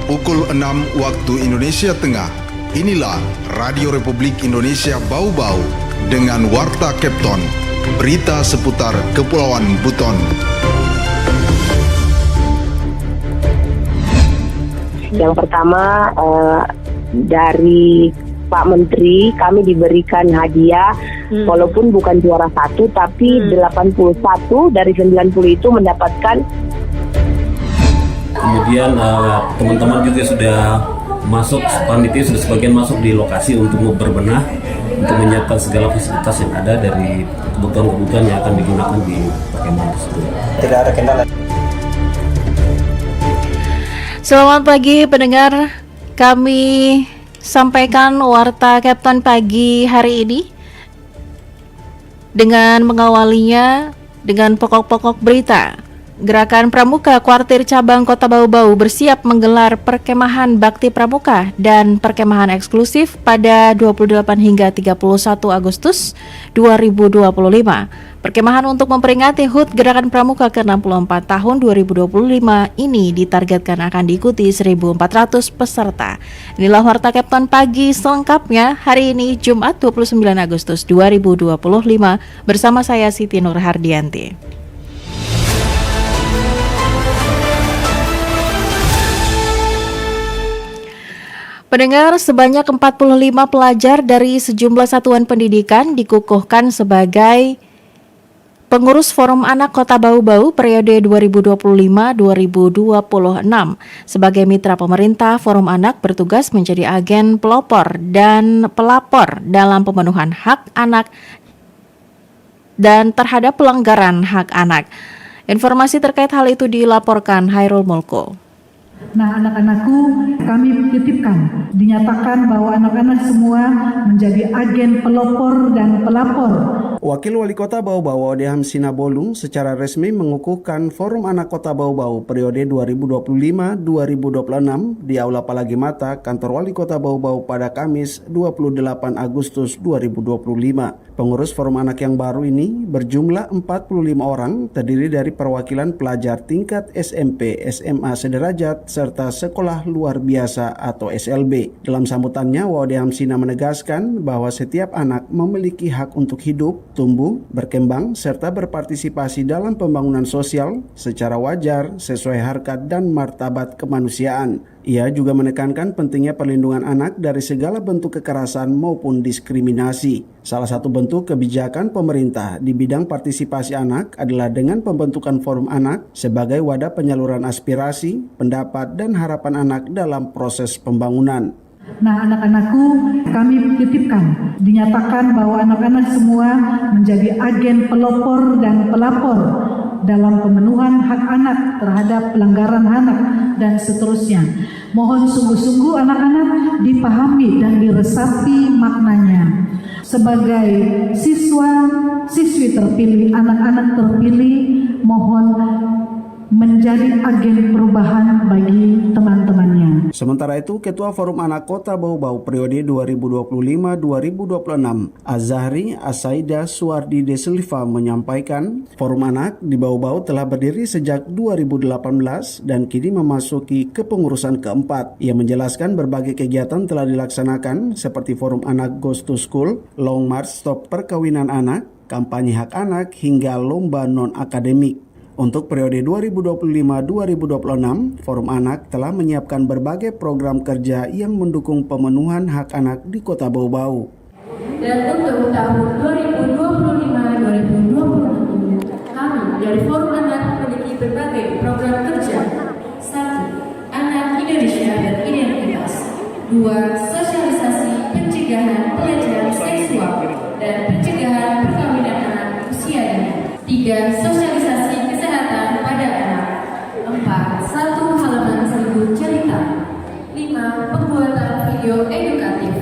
Pukul 6 waktu Indonesia Tengah. Inilah Radio Republik Indonesia Bau-Bau dengan Warta Kepton. Berita seputar Kepulauan Buton. Yang pertama dari Pak Menteri kami diberikan hadiah walaupun bukan juara satu tapi 81 dari 90 itu mendapatkan. Kemudian teman-teman juga sudah masuk, panitia sudah sebagian masuk di lokasi untuk berbenah, untuk menyiapkan segala fasilitas yang ada dari kebutuhan-kebutuhan yang akan digunakan di perkemahan tersebut. Tidak ada kendala. Selamat pagi pendengar, kami sampaikan Warta Kepton pagi hari ini dengan mengawalinya dengan pokok-pokok berita. Gerakan Pramuka Kuartir Cabang Kota Bau-Bau bersiap menggelar perkemahan Bakti Pramuka dan perkemahan eksklusif pada 28 hingga 31 Agustus 2025. Perkemahan untuk memperingati HUT Gerakan Pramuka ke-64 tahun 2025 ini ditargetkan akan diikuti 1.400 peserta. Inilah Warta Kepton pagi selengkapnya hari ini Jumat 29 Agustus 2025 bersama saya Siti Nur Hardianti. Pendengar, sebanyak 45 pelajar dari sejumlah satuan pendidikan dikukuhkan sebagai pengurus Forum Anak Kota Bau-Bau periode 2025-2026. Sebagai mitra pemerintah, Forum Anak bertugas menjadi agen pelopor dan pelapor dalam pemenuhan hak anak dan terhadap pelanggaran hak anak. Informasi terkait hal itu dilaporkan Hairul Mulko. Nah, anak-anakku kami titipkan, dinyatakan bahwa anak-anak semua menjadi agen pelopor dan pelapor. Wakil Wali Kota Bau-Bau Odeham Sinabolung secara resmi mengukuhkan Forum Anak Kota Bau-Bau periode 2025-2026 di Aula Palagi Mata, Kantor Wali Kota Bau-Bau pada Kamis 28 Agustus 2025. Pengurus Forum Anak yang baru ini berjumlah 45 orang, terdiri dari perwakilan pelajar tingkat SMP, SMA sederajat, serta sekolah luar biasa atau SLB. Dalam sambutannya, Wadeham Sina menegaskan bahwa setiap anak memiliki hak untuk hidup, tumbuh, berkembang, serta berpartisipasi dalam pembangunan sosial secara wajar, sesuai harkat dan martabat kemanusiaan. Ia juga menekankan pentingnya perlindungan anak dari segala bentuk kekerasan maupun diskriminasi. Salah satu bentuk kebijakan pemerintah di bidang partisipasi anak adalah dengan pembentukan Forum Anak sebagai wadah penyaluran aspirasi, pendapat, dan harapan anak dalam proses pembangunan. Nah, anak-anakku kami titipkan, dinyatakan bahwa anak-anak semua menjadi agen pelopor dan pelapor dalam pemenuhan hak anak terhadap pelanggaran anak dan seterusnya. Mohon sungguh-sungguh anak-anak dipahami dan diresapi maknanya. Sebagai siswi terpilih, anak-anak terpilih, mohon menjadi agen perubahan bagi teman-temannya. Sementara itu, Ketua Forum Anak Kota Bau-Bau periode 2025-2026, Azahri Asaida Suwardi Desilva menyampaikan, Forum Anak di Bau-Bau telah berdiri sejak 2018 dan kini memasuki kepengurusan keempat. Ia menjelaskan berbagai kegiatan telah dilaksanakan seperti Forum Anak Goes to School, Long March Stop Perkawinan Anak, kampanye hak anak, hingga lomba non-akademik. Untuk periode 2025-2026, Forum Anak telah menyiapkan berbagai program kerja yang mendukung pemenuhan hak anak di Kota Bau-Bau. Dan untuk tahun 2025-2026, kami dari Forum Anak memiliki berbagai program kerja. 1. Anak Indonesia dan Identitas. 2. Sosialisasi pencegahan pelecehan seksual dan pencegahan perkawinan anak usia dini. 3. Sosialisasi kesehatan pada anak. 4. 1 halaman 1000 cerita. 5. Pembuatan video edukatif.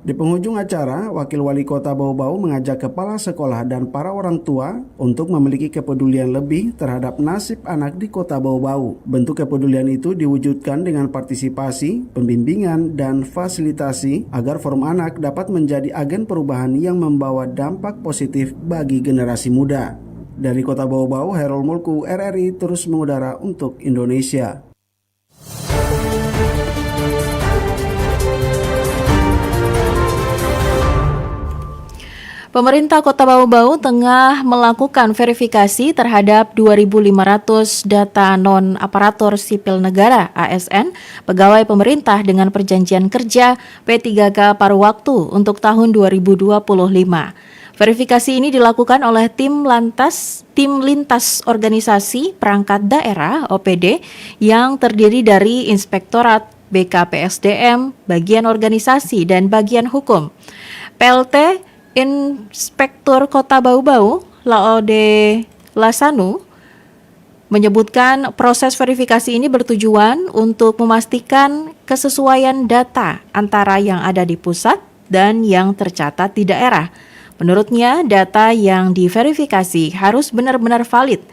Di penghujung acara, Wakil Wali Kota Bau-Bau mengajak kepala sekolah dan para orang tua untuk memiliki kepedulian lebih terhadap nasib anak di Kota Bau-Bau. Bentuk kepedulian itu diwujudkan dengan partisipasi, pembimbingan, dan fasilitasi agar Forum Anak dapat menjadi agen perubahan yang membawa dampak positif bagi generasi muda. Dari Kota Bau-Bau, Hairul Mulku, RRI terus mengudara untuk Indonesia. Pemerintah Kota Bau-Bau tengah melakukan verifikasi terhadap 2.500 data non-aparatur sipil negara (ASN) pegawai pemerintah dengan perjanjian kerja P3K paruh waktu untuk tahun 2025. Verifikasi ini dilakukan oleh tim lintas organisasi perangkat daerah (OPD) yang terdiri dari Inspektorat BKPSDM, bagian organisasi dan bagian hukum. PLT Inspektur Kota Bau-Bau, Laode Lasanu, menyebutkan proses verifikasi ini bertujuan untuk memastikan kesesuaian data antara yang ada di pusat dan yang tercatat di daerah. Menurutnya, data yang diverifikasi harus benar-benar valid.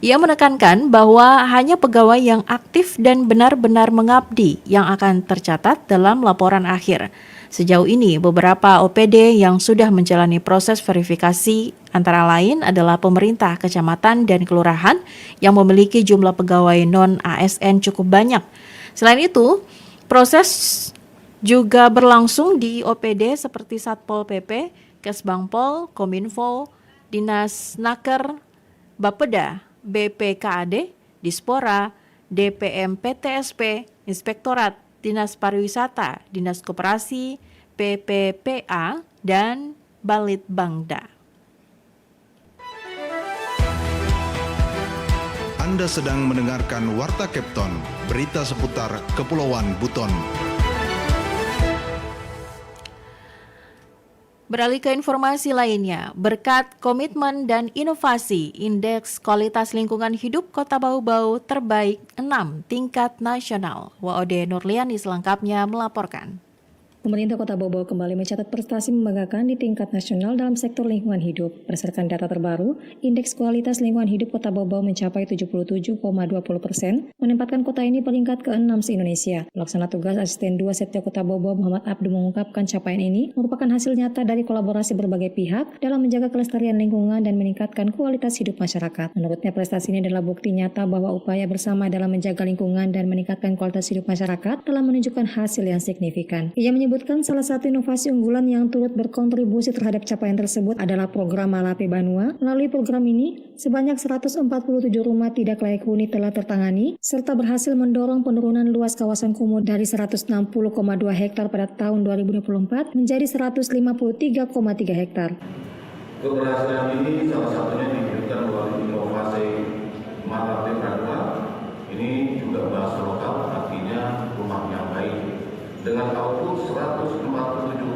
Ia menekankan bahwa hanya pegawai yang aktif dan benar-benar mengabdi yang akan tercatat dalam laporan akhir. Sejauh ini, beberapa OPD yang sudah menjalani proses verifikasi antara lain adalah pemerintah, kecamatan, dan kelurahan yang memiliki jumlah pegawai non-ASN cukup banyak. Selain itu, proses juga berlangsung di OPD seperti Satpol PP, Kesbangpol, Kominfo, Dinas Naker, Bapeda, BPKAD, Dispora, DPM PTSP, Inspektorat Dinas Pariwisata, Dinas Koperasi, PPPA, dan Balitbangda. Anda sedang mendengarkan Warta Kepton, berita seputar Kepulauan Buton. Beralih ke informasi lainnya, berkat komitmen dan inovasi, Indeks Kualitas Lingkungan Hidup Kota Bau-Bau terbaik 6 tingkat nasional. Waode Nurliani selengkapnya melaporkan. Pemerintah Kota Bau-Bau kembali mencatat prestasi membanggakan di tingkat nasional dalam sektor lingkungan hidup. Berdasarkan data terbaru, Indeks Kualitas Lingkungan Hidup Kota Bau-Bau mencapai 77,20%, menempatkan kota ini peringkat ke-6 se-Indonesia. Pelaksana tugas Asisten 2 Setda Kota Bau-Bau Muhammad Abdu mengungkapkan capaian ini merupakan hasil nyata dari kolaborasi berbagai pihak dalam menjaga kelestarian lingkungan dan meningkatkan kualitas hidup masyarakat. Menurutnya, prestasi ini adalah bukti nyata bahwa upaya bersama dalam menjaga lingkungan dan meningkatkan kualitas hidup masyarakat telah menunjukkan hasil yang signifikan. Ia menyebutkan salah satu inovasi unggulan yang turut berkontribusi terhadap capaian tersebut adalah program Malape Banua. Melalui program ini, sebanyak 147 rumah tidak layak huni telah tertangani, serta berhasil mendorong penurunan luas kawasan kumuh dari 160,2 hektar pada tahun 2024 menjadi 153,3 hektar. Keberhasilan ini salah satunya diwujudkan melalui inovasi Malape Banua. Ini juga bahasa lokal, artinya rumah yang baik. Dengan output 147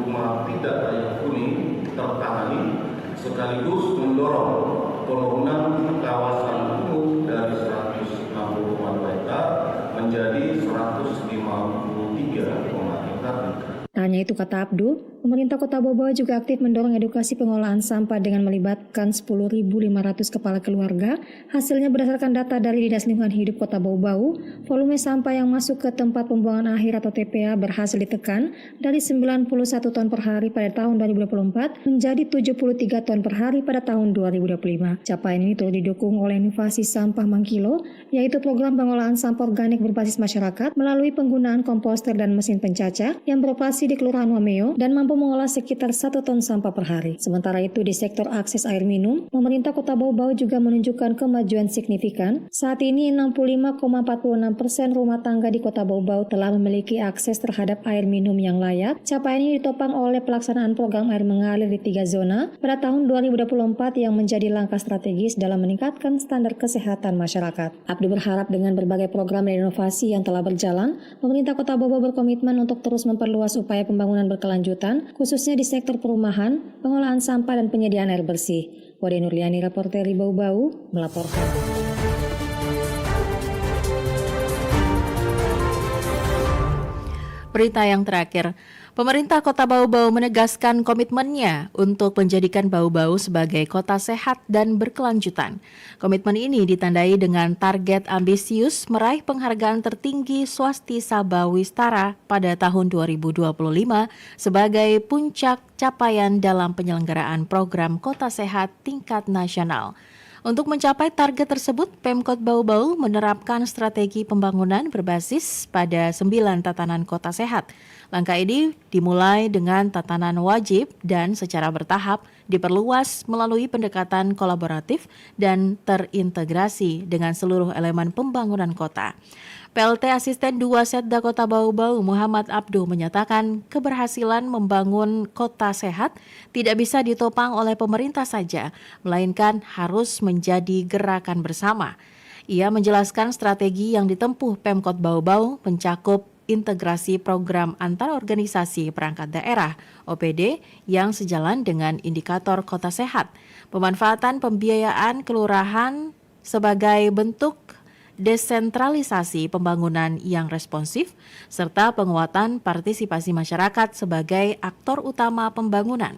rumah tidak layak huni tertangani, sekaligus mendorong penurunan kawasan kumuh dari 160,2 hektar menjadi 153,3 hektar. Tak hanya itu, kata Abdul, pemerintah Kota Bau-Bau juga aktif mendorong edukasi pengolahan sampah dengan melibatkan 10.500 kepala keluarga. Hasilnya berdasarkan data dari Dinas Lingkungan Hidup Kota Bau-Bau, volume sampah yang masuk ke tempat pembuangan akhir atau TPA berhasil ditekan dari 91 ton per hari pada tahun 2024 menjadi 73 ton per hari pada tahun 2025. Capaian ini turut didukung oleh inovasi sampah Mangkilo, yaitu program pengolahan sampah organik berbasis masyarakat melalui penggunaan komposter dan mesin pencacah yang beroperasi di Kelurahan Wameo dan mampu mengolah sekitar 1 ton sampah per hari. Sementara itu, di sektor akses air minum, pemerintah Kota Bau-Bau juga menunjukkan kemajuan signifikan. Saat ini 65,46% rumah tangga di Kota Bau-Bau telah memiliki akses terhadap air minum yang layak. Capaian ini ditopang oleh pelaksanaan program air mengalir di 3 zona pada tahun 2024 yang menjadi langkah strategis dalam meningkatkan standar kesehatan masyarakat. Abdu berharap dengan berbagai program dan inovasi yang telah berjalan, pemerintah Kota Bau-Bau berkomitmen untuk terus memperluas upaya pembangunan berkelanjutan, khususnya di sektor perumahan, pengolahan sampah, dan penyediaan air bersih. Wade Nurliani, reporter di Bau-Bau, melaporkan. Berita yang terakhir, pemerintah Kota Bau-Bau menegaskan komitmennya untuk menjadikan Bau-Bau sebagai kota sehat dan berkelanjutan. Komitmen ini ditandai dengan target ambisius meraih penghargaan tertinggi Swasti Sabah Wistara pada tahun 2025 sebagai puncak capaian dalam penyelenggaraan program Kota Sehat tingkat nasional. Untuk mencapai target tersebut, Pemkot Bau-Bau menerapkan strategi pembangunan berbasis pada 9 tatanan kota sehat. Langkah ini dimulai dengan tatanan wajib dan secara bertahap diperluas melalui pendekatan kolaboratif dan terintegrasi dengan seluruh elemen pembangunan kota. PLT Asisten 2 Setda Kota Bau-Bau Muhammad Abduh menyatakan keberhasilan membangun kota sehat tidak bisa ditopang oleh pemerintah saja, melainkan harus menjadi gerakan bersama. Ia menjelaskan strategi yang ditempuh Pemkot Bau-Bau mencakup integrasi program antar organisasi perangkat daerah (OPD) yang sejalan dengan indikator kota sehat, pemanfaatan pembiayaan kelurahan sebagai bentuk desentralisasi pembangunan yang responsif, serta penguatan partisipasi masyarakat sebagai aktor utama pembangunan.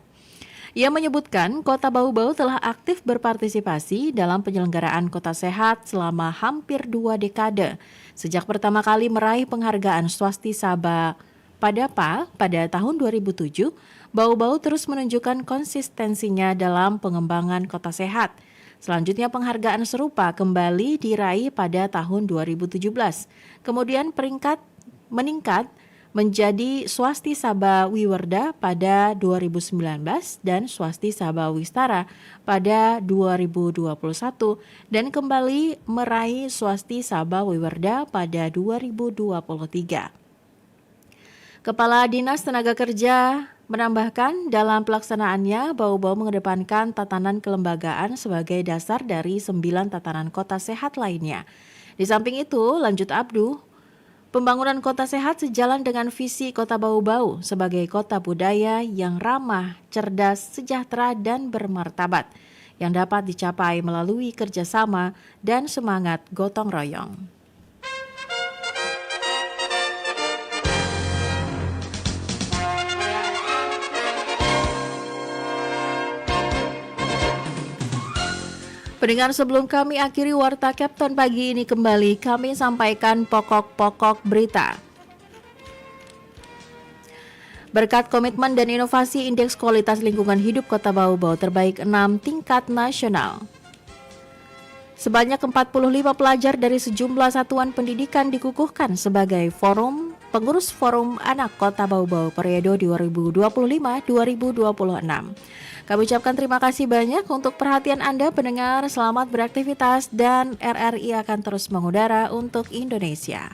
Ia menyebutkan Kota Bau-Bau telah aktif berpartisipasi dalam penyelenggaraan kota sehat selama hampir 2 dekade, sejak pertama kali meraih penghargaan Swastisaba Padapa pada tahun 2007, Bau-Bau terus menunjukkan konsistensinya dalam pengembangan kota sehat. Selanjutnya penghargaan serupa kembali diraih pada tahun 2017. Kemudian peringkat meningkat menjadi Swastisaba Wiwerda pada 2019 dan Swastisaba Wistara pada 2021 dan kembali meraih Swastisaba Wiwerda pada 2023. Kepala Dinas Tenaga Kerja menambahkan dalam pelaksanaannya Bau-Bau mengedepankan tatanan kelembagaan sebagai dasar dari 9 tatanan kota sehat lainnya. Di samping itu, lanjut Abduh, pembangunan kota sehat sejalan dengan visi Kota Bau-Bau sebagai kota budaya yang ramah, cerdas, sejahtera, dan bermartabat yang dapat dicapai melalui kerjasama dan semangat gotong royong. Pendengar, sebelum kami akhiri Warta Kepton pagi ini kembali, kami sampaikan pokok-pokok berita. Berkat komitmen dan inovasi Indeks Kualitas Lingkungan Hidup Kota Bau-Bau terbaik 6 tingkat nasional. Sebanyak 45 pelajar dari sejumlah satuan pendidikan dikukuhkan sebagai pengurus Forum Anak Kota Bau-Bau periode 2025-2026. Kami ucapkan terima kasih banyak untuk perhatian Anda pendengar, selamat beraktivitas dan RRI akan terus mengudara untuk Indonesia.